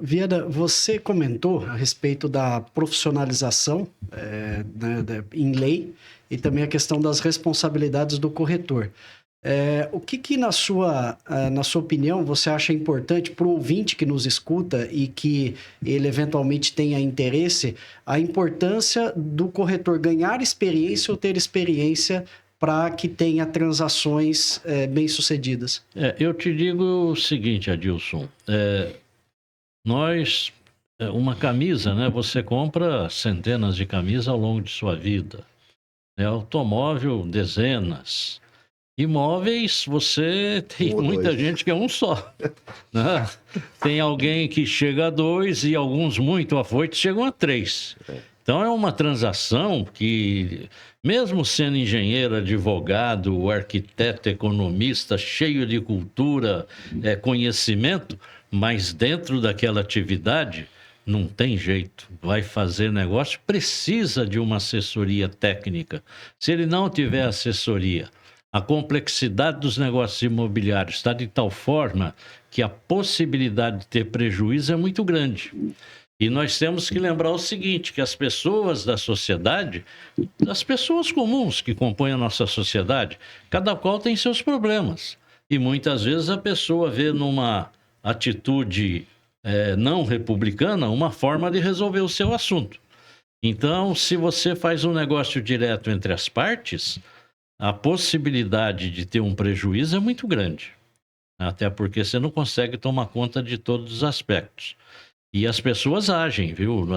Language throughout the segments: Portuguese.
Viana, você comentou a respeito da profissionalização né, em lei e também a questão das responsabilidades do corretor. O que na sua opinião, você acha importante para o ouvinte que nos escuta e que ele eventualmente tenha interesse, a importância do corretor ganhar experiência ou ter experiência para que tenha transações bem-sucedidas? Eu te digo o seguinte, Adilson. Nós, uma camisa, né? Você compra centenas de camisas ao longo de sua vida. Automóvel, dezenas. Imóveis, você tem Um ou muita dois. gente que é um só, né? Tem alguém que chega a dois e alguns muito afoitos chegam a três. Então é uma transação que, mesmo sendo engenheiro, advogado, arquiteto, economista, cheio de cultura, conhecimento, mas dentro daquela atividade não tem jeito. Vai fazer negócio, precisa de uma assessoria técnica. Se ele não tiver assessoria, a complexidade dos negócios imobiliários está de tal forma que a possibilidade de ter prejuízo é muito grande. E nós temos que lembrar o seguinte, que as pessoas da sociedade, as pessoas comuns que compõem a nossa sociedade, cada qual tem seus problemas. E muitas vezes a pessoa vê numa atitude não republicana uma forma de resolver o seu assunto. Então, se você faz um negócio direto entre as partes, a possibilidade de ter um prejuízo é muito grande. Até porque você não consegue tomar conta de todos os aspectos. E as pessoas agem, viu?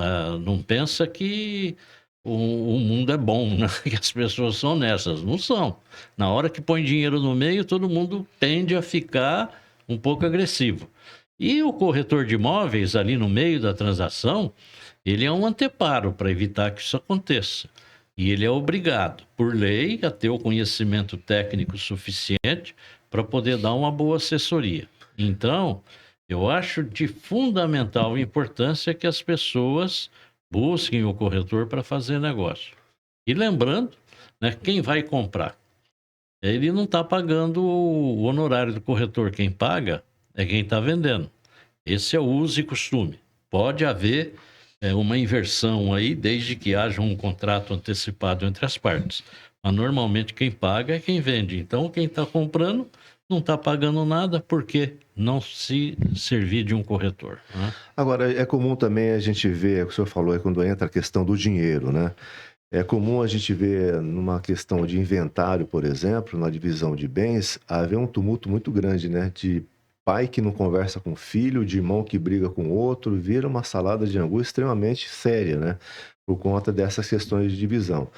Não pensa que o mundo é bom, né? Que as pessoas são honestas. Não são. Na hora que põe dinheiro no meio, todo mundo tende a ficar um pouco agressivo. E o corretor de imóveis, ali no meio da transação, ele é um anteparo para evitar que isso aconteça. E ele é obrigado, por lei, a ter o conhecimento técnico suficiente para poder dar uma boa assessoria. Então, eu acho de fundamental importância que as pessoas busquem o corretor para fazer negócio. E lembrando, né, quem vai comprar, ele não está pagando o honorário do corretor. Quem paga é quem está vendendo. Esse é o uso e costume. Pode haver uma inversão aí, desde que haja um contrato antecipado entre as partes. Mas normalmente quem paga é quem vende. Então quem está comprando não está pagando nada, porque não se servir de um corretor, né? Agora, é comum também a gente ver, o que o senhor falou, quando entra a questão do dinheiro, né? É comum a gente ver numa questão de inventário, por exemplo, na divisão de bens, haver um tumulto muito grande, né? De pai que não conversa com filho, de irmão que briga com outro, vira uma salada de angu extremamente séria, né? Por conta dessas questões de divisão.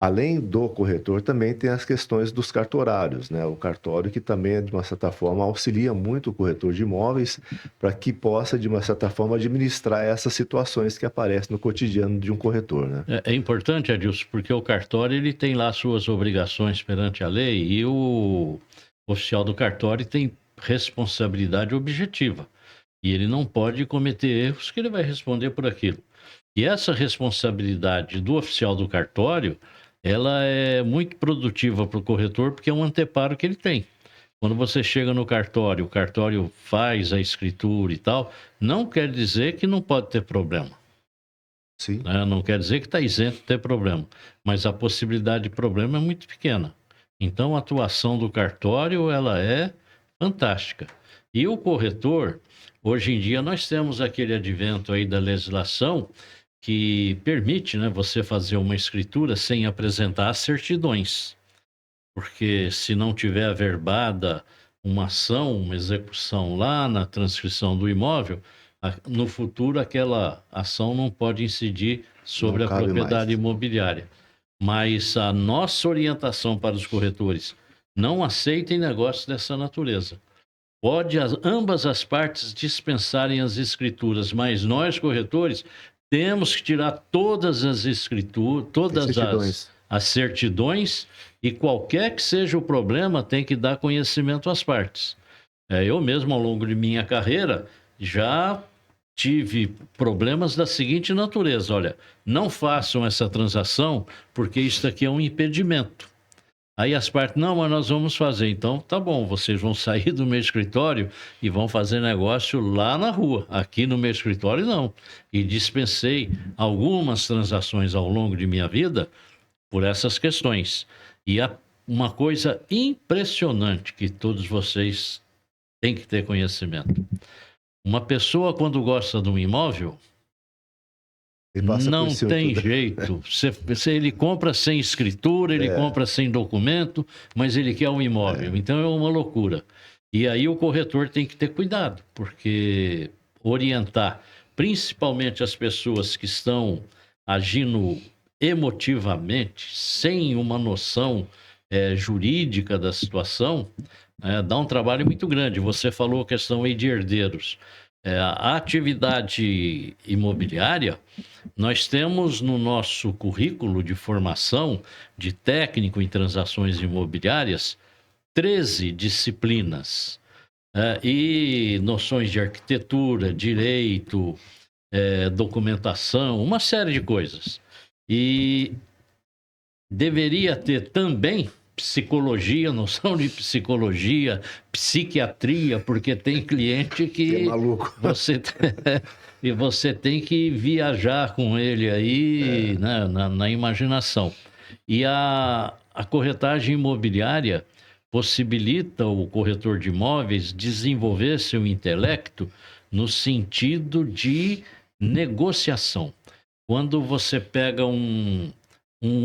Além do corretor, também tem as questões dos cartorários, né? O cartório que também, de uma certa forma, auxilia muito o corretor de imóveis para que possa, de uma certa forma, administrar essas situações que aparecem no cotidiano de um corretor, né? É importante, Adilson, porque o cartório ele tem lá suas obrigações perante a lei e o oficial do cartório tem responsabilidade objetiva. E ele não pode cometer erros que ele vai responder por aquilo. E essa responsabilidade do oficial do cartório, ela é muito produtiva para o corretor, porque é um anteparo que ele tem. Quando você chega no cartório, o cartório faz a escritura e tal, não quer dizer que não pode ter problema, Sim. né? Não quer dizer que está isento de ter problema, mas a possibilidade de problema é muito pequena. Então, a atuação do cartório, ela é fantástica. E o corretor, hoje em dia, nós temos aquele advento aí da legislação que permite, né, você fazer uma escritura sem apresentar as certidões. Porque se não tiver averbada uma ação, uma execução lá na transcrição do imóvel, no futuro aquela ação não pode incidir Não sobre a cabe mais. propriedade imobiliária. Mas a nossa orientação para os corretores: não aceitem negócios dessa natureza. Pode ambas as partes dispensarem as escrituras, mas nós, corretores, temos que tirar todas as escrituras, Tem todas certidões. as certidões, e qualquer que seja o problema, tem que dar conhecimento às partes. Eu mesmo, ao longo de minha carreira, já tive problemas da seguinte natureza: olha, não façam essa transação, porque isso aqui é um impedimento. Aí as partes, não, mas nós vamos fazer. Então, tá bom, vocês vão sair do meu escritório e vão fazer negócio lá na rua. Aqui no meu escritório, não. E dispensei algumas transações ao longo de minha vida por essas questões. E uma coisa impressionante que todos vocês têm que ter conhecimento. Uma pessoa, quando gosta de um imóvel, não tem jeito. Ele compra sem escritura, ele compra sem documento, mas ele quer um imóvel. Então é uma loucura. E aí o corretor tem que ter cuidado, porque orientar principalmente as pessoas que estão agindo emotivamente, sem uma noção jurídica da situação, dá um trabalho muito grande. Você falou a questão aí de herdeiros. A atividade imobiliária, nós temos no nosso currículo de formação de técnico em transações imobiliárias 13 disciplinas e noções de arquitetura, direito, documentação, uma série de coisas. E deveria ter também psicologia, noção de psicologia, psiquiatria, porque tem cliente que é maluco. E você tem que viajar com ele aí, né, na imaginação. E a corretagem imobiliária possibilita o corretor de imóveis desenvolver seu intelecto no sentido de negociação. Quando você pega um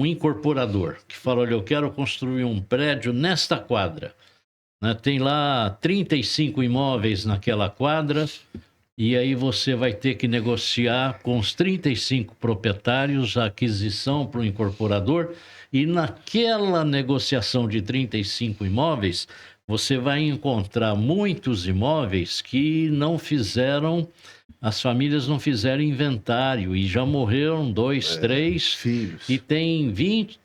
incorporador que fala, olha, eu quero construir um prédio nesta quadra, né? Tem lá 35 imóveis naquela quadra, e aí você vai ter que negociar com os 35 proprietários a aquisição para o incorporador, e naquela negociação de 35 imóveis, você vai encontrar muitos imóveis que não fizeram, as famílias não fizeram inventário, e já morreram 2, 3 filhos. E tem 20,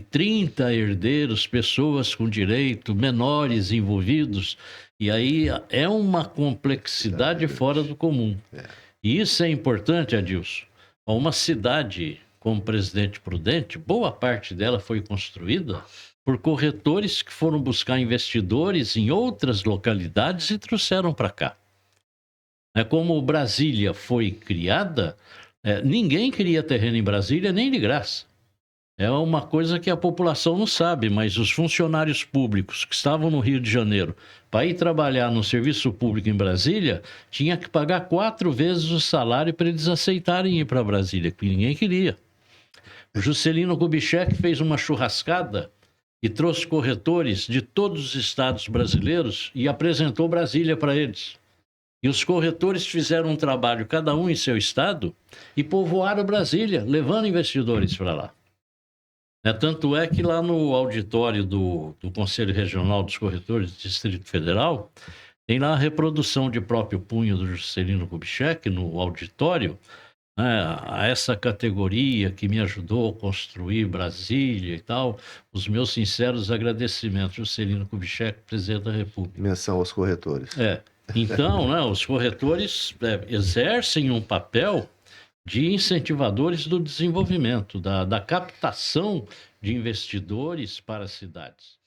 30 herdeiros, pessoas com direito, menores envolvidos, e aí é uma complexidade fora do comum. E isso é importante, Adilson. Uma cidade como Presidente Prudente, boa parte dela foi construída por corretores que foram buscar investidores em outras localidades e trouxeram para cá. Como Brasília foi criada, ninguém queria terreno em Brasília nem de graça. É uma coisa que a população não sabe, mas os funcionários públicos que estavam no Rio de Janeiro para ir trabalhar no serviço público em Brasília, tinha que pagar 4 vezes o salário para eles aceitarem ir para Brasília, que ninguém queria. O Juscelino Kubitschek fez uma churrascada e trouxe corretores de todos os estados brasileiros e apresentou Brasília para eles. E os corretores fizeram um trabalho, cada um em seu estado, e povoaram Brasília, levando investidores para lá. Tanto é que lá no auditório do Conselho Regional dos Corretores do Distrito Federal, tem lá a reprodução de próprio punho do Juscelino Kubitschek no auditório, a essa categoria que me ajudou a construir Brasília e tal. Os meus sinceros agradecimentos, Juscelino Kubitschek, presidente da República. Menção aos corretores. Então, os corretores exercem um papel de incentivadores do desenvolvimento, da captação de investidores para as cidades.